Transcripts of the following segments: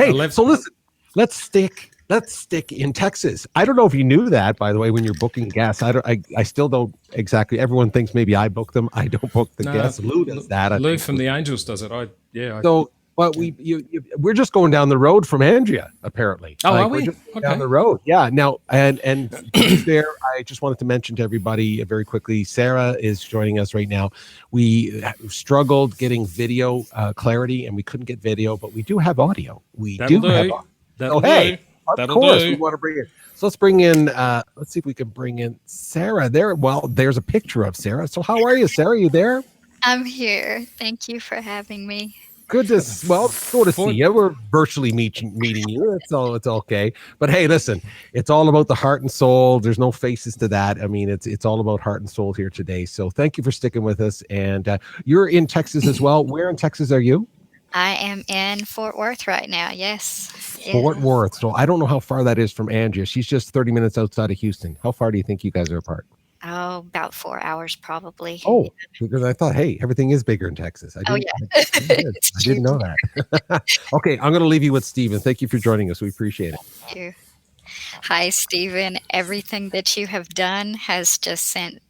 Hey, so listen, let's stick in Texas. I don't know if you knew that, by the way, when you're booking guests. I still don't exactly. Everyone thinks maybe I book them. I don't book the guests. Lou does that. Lou from the Angels does it. But we're just going down the road from Andrea, apparently. Oh, are we? We're just down the road. Yeah. Now, and who's there? I just wanted to mention to everybody very quickly. Sarah is joining us right now. We struggled getting video clarity, and we couldn't get video, but we do have audio. We have audio. Of course, we want to bring it. So let's bring in. Let's see if we can bring in Sarah. There. Well, there's a picture of Sarah. So how are you, Sarah? You there? I'm here. Thank you for having me. Good to see you. We're virtually meeting you. It's okay. But hey, listen, it's all about the heart and soul. There's no faces to that. I mean, it's all about heart and soul here today. So thank you for sticking with us. And you're in Texas as well. Where in Texas are you? I am in Fort Worth right now. Yes. Fort Worth. So I don't know how far that is from Andrea. She's just 30 minutes outside of Houston. How far do you think you guys are apart? Oh, about 4 hours probably. Oh, because I thought, hey, everything is bigger in Texas. I didn't know that. Okay, I'm going to leave you with Stephen. Thank you for joining us. We appreciate it. Thank you. Hi, Stephen. Everything that you have done has just sent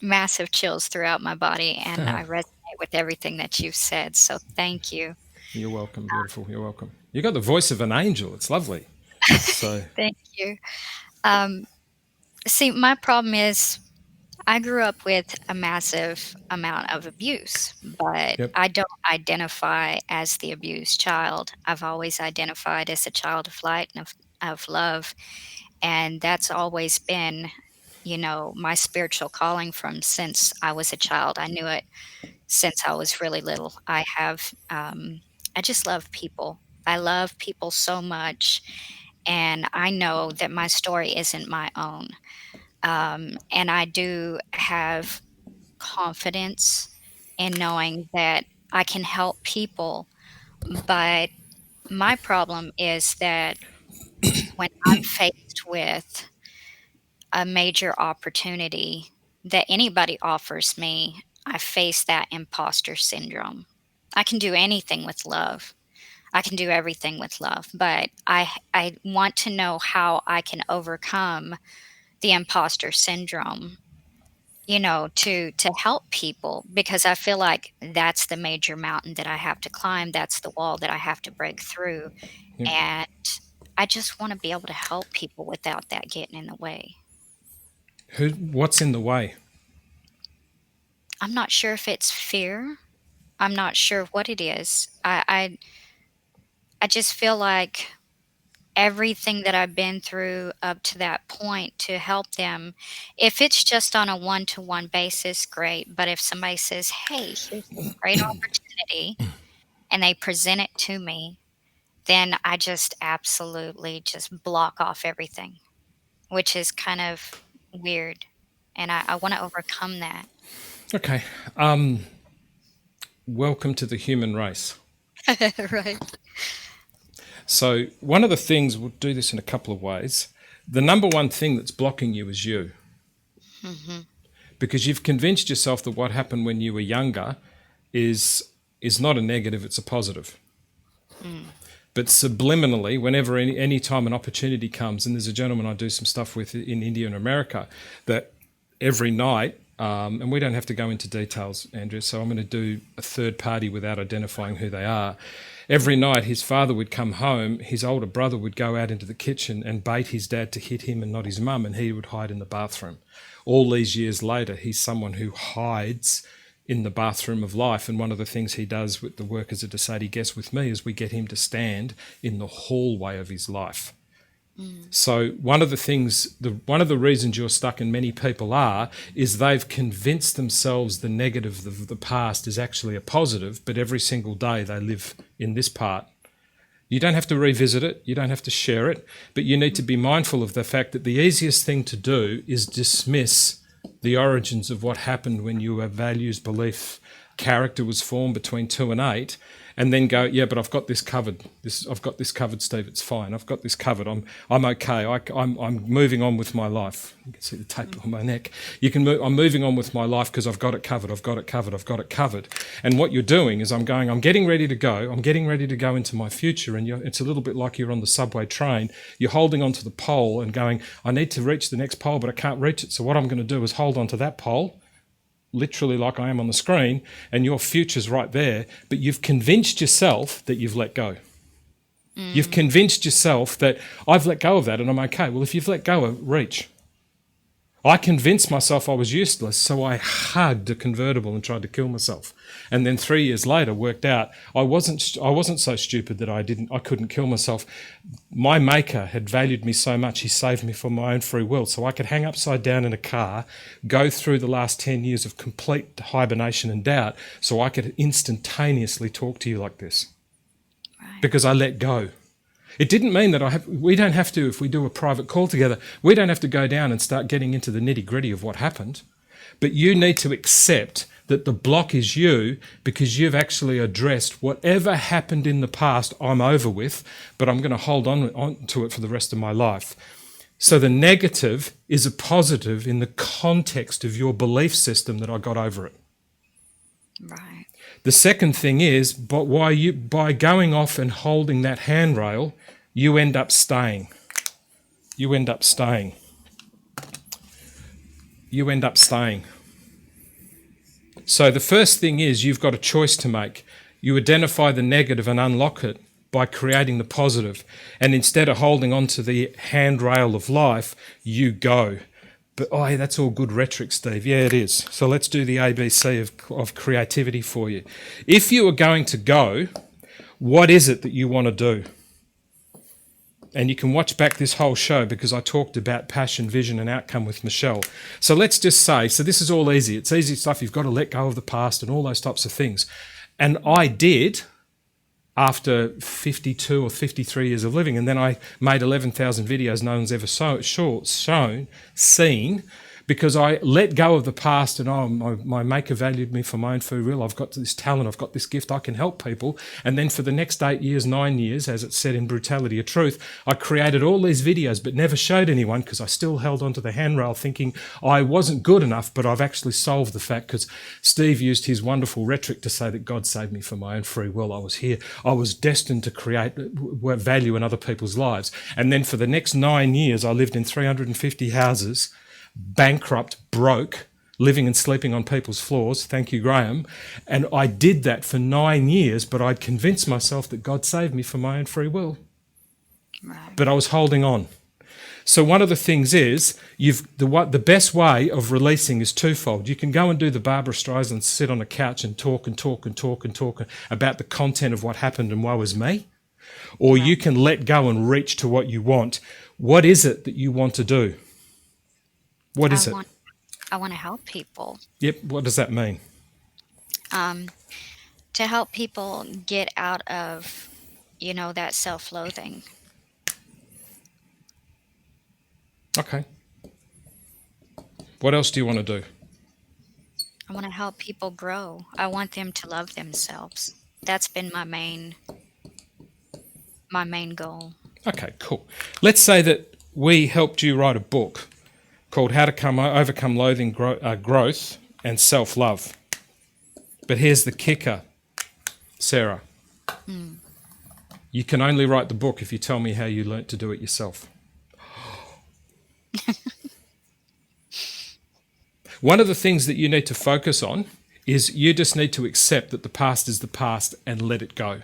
massive chills throughout my body, and I resonate with everything that you've said. So thank you. You're welcome. Beautiful. You're welcome. You got the voice of an angel. It's lovely. So thank you. See, my problem is I grew up with a massive amount of abuse, but I don't identify as the abused child. I've always identified as a child of light and of love. And that's always been, my spiritual calling from since I was a child. I knew it since I was really little. I just love people. I love people so much. And I know that my story isn't my own. And I do have confidence in knowing that I can help people. But my problem is that when I'm faced with a major opportunity that anybody offers me, I face that impostor syndrome. I can do anything with love. I can do everything with love, but I want to know how I can overcome the imposter syndrome, to help people, because I feel like that's the major mountain that I have to climb. That's the wall that I have to break through. And I just want to be able to help people without that getting in the way. What's in the way? I'm not sure if it's fear. I'm not sure what it is. I just feel like everything that I've been through up to that point to help them, if it's just on a one-to-one basis, great. But if somebody says, hey, here's this great opportunity, and they present it to me, then I just absolutely just block off everything, which is kind of weird. And I want to overcome that. Okay. Welcome to the human race. Right. So one of the things, we'll do this in a couple of ways. The number one thing that's blocking you is you. Mm-hmm. Because you've convinced yourself that what happened when you were younger is not a negative, it's a positive. But subliminally, whenever any time an opportunity comes, and there's a gentleman I do some stuff with in India and America, that every night, and we don't have to go into details, Andrew, so I'm going to do a third party without identifying who they are. Every night his father would come home, his older brother would go out into the kitchen and bait his dad to hit him and not his mum, and he would hide in the bathroom. All these years later, he's someone who hides in the bathroom of life, and one of the things he does with the work as a Dasadi guest with me is we get him to stand in the hallway of his life. So one of the reasons you're stuck, and many people are, is they've convinced themselves the negative of the past is actually a positive, but every single day they live in this part. You don't have to revisit it, you don't have to share it, but you need to be mindful of the fact that the easiest thing to do is dismiss the origins of what happened when your values, belief, character was formed between 2 and 8, and then go, yeah, but I've got this covered. I've got this covered, Steve. It's fine. I've got this covered. I'm okay. I'm moving on with my life. You can see the tape on my neck. I'm moving on with my life because I've got it covered. I've got it covered. I've got it covered. And what you're doing is I'm getting ready to go. I'm getting ready to go into my future. And it's a little bit like you're on the subway train. You're holding onto the pole and going, I need to reach the next pole, but I can't reach it. So what I'm going to do is hold onto that pole, literally like I am on the screen, and your future's right there, but you've convinced yourself that you've let go. You've convinced yourself that I've let go of that and I'm okay. Well, if you've let go of reach. I convinced myself I was useless, so I hugged a convertible and tried to kill myself. And then 3 years later worked out I wasn't so stupid that I couldn't kill myself. My maker had valued me so much, he saved me from my own free will, so I could hang upside down in a car, go through the last 10 years of complete hibernation and doubt, so I could instantaneously talk to you like this. Right. Because I let go. It didn't mean that we don't have to, if we do a private call together, we don't have to go down and start getting into the nitty-gritty of what happened. But you need to accept that the block is you because you've actually addressed whatever happened in the past I'm over with, but I'm going to hold on to it for the rest of my life. So the negative is a positive in the context of your belief system that I got over it. Right. The second thing is, but by going off and holding that handrail, you end up staying. You end up staying. You end up staying. So the first thing is you've got a choice to make. You identify the negative and unlock it by creating the positive. And instead of holding on to the handrail of life, you go. But, hey, that's all good rhetoric, Steve. Yeah, it is. So let's do the ABC of creativity for you. If you are going to go, what is it that you want to do? And you can watch back this whole show because I talked about passion, vision, and outcome with Michelle. So let's just say, so this is all easy. It's easy stuff. You've got to let go of the past and all those types of things. And I did after 52 or 53 years of living. And then I made 11,000 videos no one's ever seen, because I let go of the past and my maker valued me for my own free will. I've got this talent, I've got this gift, I can help people. And then for the next 8 years, 9 years, as it said in Brutality of Truth, I created all these videos but never showed anyone because I still held onto the handrail thinking I wasn't good enough, but I've actually solved the fact because Steve used his wonderful rhetoric to say that God saved me for my own free will. I was here. I was destined to create value in other people's lives. And then for the next 9 years, I lived in 350 houses, bankrupt, broke, living and sleeping on people's floors. Thank you, Graham. And I did that for 9 years, but I'd convinced myself that God saved me for my own free will. Right. But I was holding on. So one of the things is, the best way of releasing is twofold. You can go and do the Barbara Streisand, sit on a couch and talk about the content of what happened and woe is me. Or you can let go and reach to what you want. What is it that you want to do? What is it? I want to help people. Yep. What does that mean? To help people get out of, that self-loathing. Okay. What else do you want to do? I want to help people grow. I want them to love themselves. That's been my main goal. Okay, cool. Let's say that we helped you write a book called How to Overcome Loathing, Growth and Self-Love. But here's the kicker, Sarah. You can only write the book if you tell me how you learnt to do it yourself. One of the things that you need to focus on is you just need to accept that the past is the past and let it go.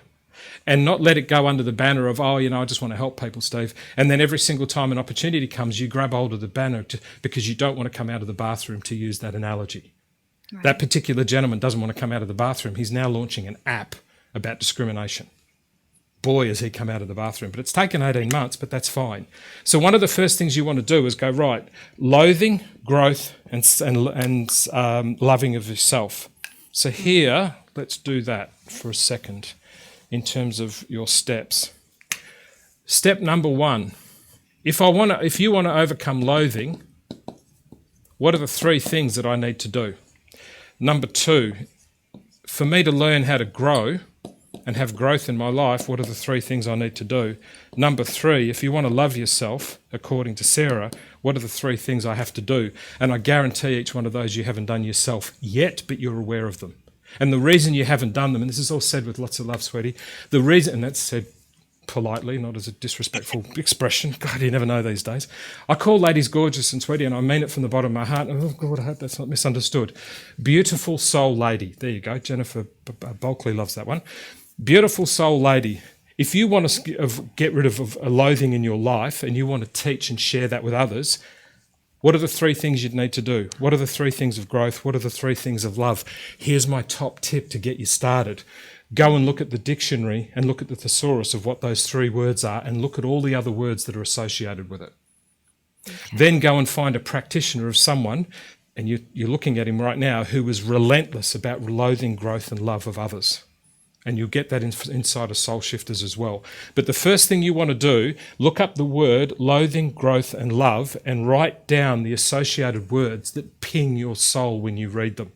And not let it go under the banner of, I just want to help people, Steve. And then every single time an opportunity comes, you grab hold of the banner because you don't want to come out of the bathroom, to use that analogy. Right. That particular gentleman doesn't want to come out of the bathroom. He's now launching an app about discrimination. Boy, has he come out of the bathroom. But it's taken 18 months, but that's fine. So one of the first things you want to do is go, right, loathing, growth, and loving of yourself. So here, let's do that for a second. In terms of your steps. Step number 1, if you want to overcome loathing, what are the 3 things that I need to do? Number 2, for me to learn how to grow, and have growth in my life, what are the 3 things I need to do? Number 3, if you want to love yourself, according to Sarah, what are the 3 things I have to do? And I guarantee each one of those you haven't done yourself yet, but you're aware of them. And the reason you haven't done them, and this is all said with lots of love, sweetie, the reason, and that's said politely, not as a disrespectful expression. God, you never know these days. I call ladies gorgeous and sweetie, and I mean it from the bottom of my heart. Oh, God, I hope that's not misunderstood. Beautiful soul lady. There you go. Jennifer Bulkley loves that one. Beautiful soul lady. If you want to get rid of a loathing in your life and you want to teach and share that with others, what are the 3 things you'd need to do? What are the 3 things of growth? What are the 3 things of love? Here's my top tip to get you started. Go and look at the dictionary and look at the thesaurus of what those 3 words are and look at all the other words that are associated with it. Okay. Then go and find a practitioner of someone, and you're looking at him right now, who is relentless about loathing, growth and love of others. And you'll get that inside of Soul Shifters as well. But the first thing you want to do, look up the word loathing, growth and love and write down the associated words that ping your soul when you read them.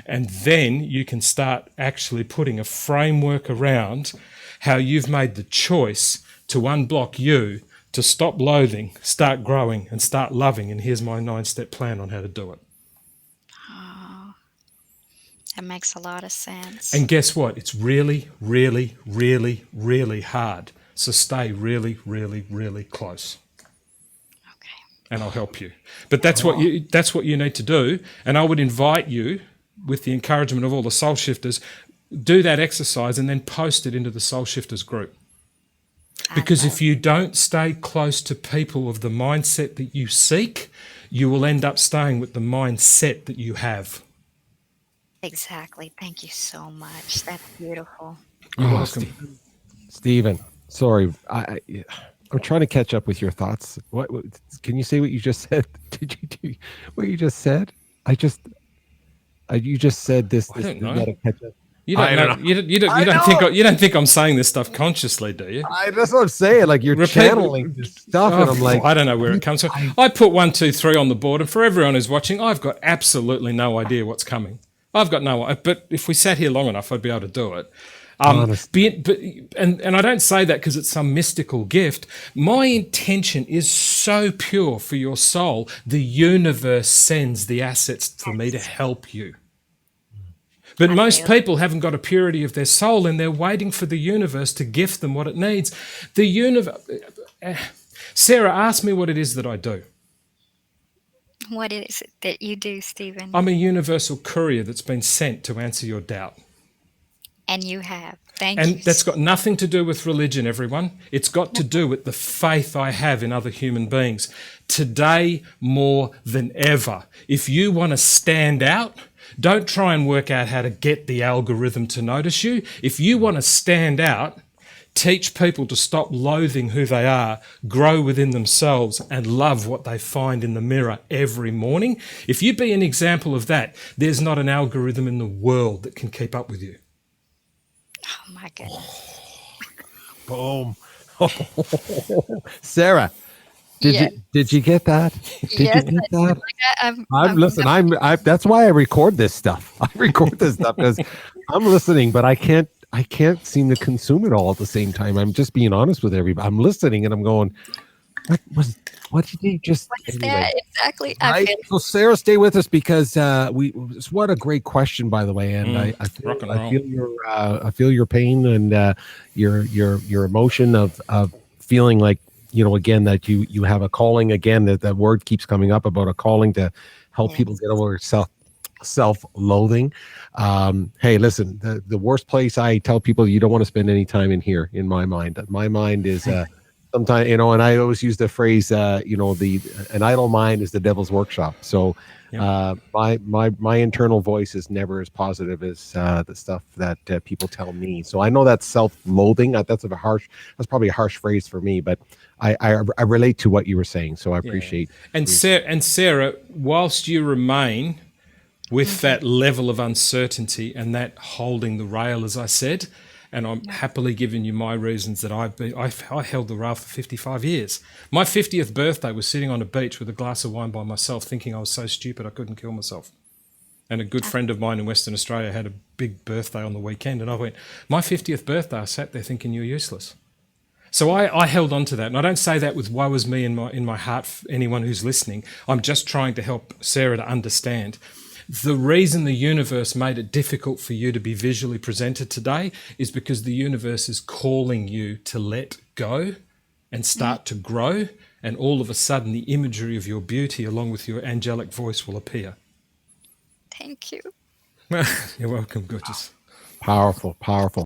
And then you can start actually putting a framework around how you've made the choice to unblock you, to stop loathing, start growing and start loving. And here's my 9-step plan on how to do it. That makes a lot of sense. And guess what? It's really, really, really, really hard. So stay really, really, really close. Okay. And I'll help you. But that's what you need to do. And I would invite you, with the encouragement of all the Soul Shifters, do that exercise and then post it into the Soul Shifters group. Because if you don't stay close to people of the mindset that you seek, you will end up staying with the mindset that you have. Exactly. Thank you so much. That's beautiful. You're welcome. Stephen, sorry. I'm trying to catch up with your thoughts. What can you say what you just said? Did you do what you just said? You just said this. I don't know. You gotta catch up. You don't think I'm saying this stuff consciously, do you? That's what I'm saying. Like you're channeling this stuff, and I'm like, I don't know where it comes from. I put 1, 2, 3 on the board, and for everyone who's watching, I've got absolutely no idea what's coming. I've got no, but if we sat here long enough, I'd be able to do it. And I don't say that because it's some mystical gift. My intention is so pure for your soul. The universe sends the assets for me to help you. But most people haven't got a purity of their soul, and they're waiting for the universe to gift them what it needs. The universe. Sarah, ask me what it is that I do. What is it that you do, Stephen? I'm a universal courier that's been sent to answer your doubt. And you have. Thank you. And that's got nothing to do with religion, everyone. It's got to do with the faith I have in other human beings. Today, more than ever, if you want to stand out, don't try and work out how to get the algorithm to notice you. If you want to stand out, teach people to stop loathing who they are, grow within themselves, and love what they find in the mirror every morning. If you be an example of that, there's not an algorithm in the world that can keep up with you. Oh, my goodness. Boom. Sarah, did you get that? Did you get that? That's why I record this stuff. I record this stuff because I'm listening, but I can't seem to consume it all at the same time. I'm just being honest with everybody. I'm listening and I'm going, what did you just? What is that exactly? Right? So Sarah, stay with us because what a great question, by the way. And I feel your pain and your emotion of feeling like, again, that you have a calling again, that word keeps coming up about a calling to help people get over self-loathing. Hey, listen, the worst place I tell people you don't want to spend any time in here, in my mind. My mind is sometimes, and I always use the phrase, an idle mind is the devil's workshop. So my internal voice is never as positive as the stuff that people tell me. So I know that's self-loathing. That's probably a harsh phrase for me, but I relate to what you were saying. So I appreciate. And Sarah, whilst you remain with that level of uncertainty and that holding the rail, as I said, and I'm happily giving you my reasons that I held the rail for 55 years. My 50th birthday was sitting on a beach with a glass of wine by myself, thinking I was so stupid I couldn't kill myself. And a good friend of mine in Western Australia had a big birthday on the weekend, and I went, my 50th birthday, I sat there thinking you're useless. So I held on to that, and I don't say that with woe is me in my heart for anyone who's listening. I'm just trying to help Sarah to understand. The reason the universe made it difficult for you to be visually presented today is because the universe is calling you to let go and start to grow, and all of a sudden the imagery of your beauty along with your angelic voice will appear. Thank you. You're welcome, gorgeous. Powerful, powerful.